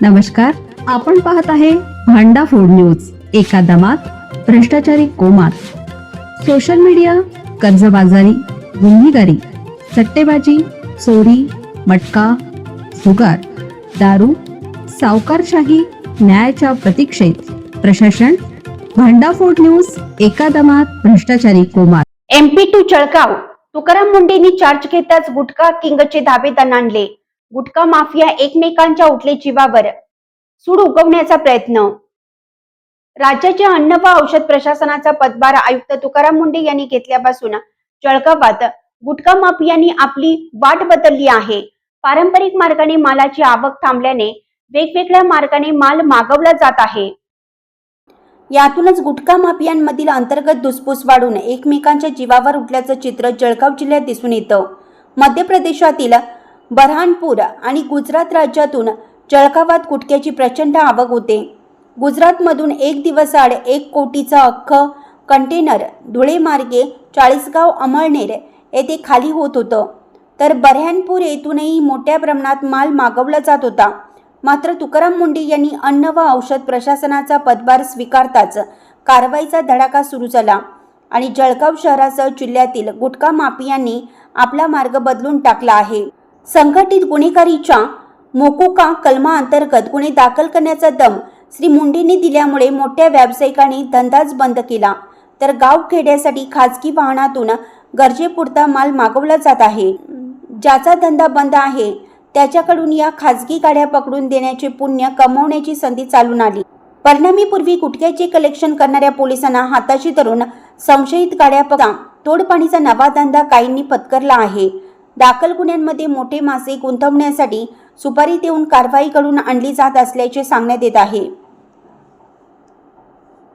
नमस्कार, आपण पाहत आहे भांडा फूड न्यूज. एका दमात भ्रष्टाचारी कोमात. सोशल मीडिया, कर्जबाजारी, गुन्हेगारी, सट्टेबाजी, चोरी, मटका, जुगार, दारू, सावकारशाही, न्यायाच्या प्रतीक्षेत प्रशासन. भांडा फूड न्यूज. एका दमात भ्रष्टाचारी कोमात. MP2 जळगाव. तुकाराम मुंडेंनी चार्ज घेताच गुटखा किंगचे धाबे दणाणले. गुटखा माफिया एकमेकांच्या उठले जीवावर. सूड उगवण्याचा प्रयत्न. राज्याच्या अन्न व औषध प्रशासनाचा पदभार आयुक्त तुकाराम मुंडे यांनी घेतल्यापासून जळगावात गुटखा माफियांनी आपली वाट बदलली आहे. पारंपरिक मार्गाने मालाची आवक थांबल्याने वेगवेगळ्या मार्गाने माल मागवला जात आहे. यातूनच गुटखा माफियांमधील अंतर्गत धुसफूस वाढून एकमेकांच्या जीवावर उठल्याचं चित्र जळगाव जिल्ह्यात दिसून येतं. मध्य प्रदेशातील बऱ्हाणपूर आणि गुजरात राज्यातून जळगावात गुटख्याची प्रचंड आवक होते. गुजरातमधून एक दिवसाआड 1 कोटीचा अख्खं कंटेनर धुळे मार्गे चाळीसगाव अमळनेर येथे खाली होत होतं. तर बऱ्हाणपूर येथूनही मोठ्या प्रमाणात माल मागवला जात होता. मात्र तुकाराम मुंडे यांनी अन्न व औषध प्रशासनाचा पदभार स्वीकारताच कारवाईचा धडाका सुरू झाला आणि जळगाव शहरासह जिल्ह्यातील गुटखा माफियांनी आपला मार्ग बदलून टाकला आहे. संघटित गुन्हेगारीच्या मोकोका कलमाअंतर्गत गुन्हे दाखल करण्याचा दम श्री मुंडेंनी दिल्यामुळे मोठ्या व्यावसायिकांनी धंदाच बंद केला. तर गाव खेड्यासाठी खाजगी वाहनातून गरजेपुरता माल मागवला जात आहे. ज्याचा धंदा बंद आहे त्याच्याकडून या खाजगी गाड्या पकडून देण्याचे पुण्य कमवण्याची संधी चालून आली. परिणामी पूर्वी गुटख्याचे कलेक्शन करणाऱ्या पोलिसांना हाताशी धरून संशयित गाड्या पकडा तोडपाणीचा नवा धंदा काहींनी पत्करला आहे. दाखल गुन्ह्यांमध्ये मोठे मासे गुंतवण्यासाठी सुपारी देऊन कारवाई घडवून आणली जात असल्याचे सांगण्यात येत आहे.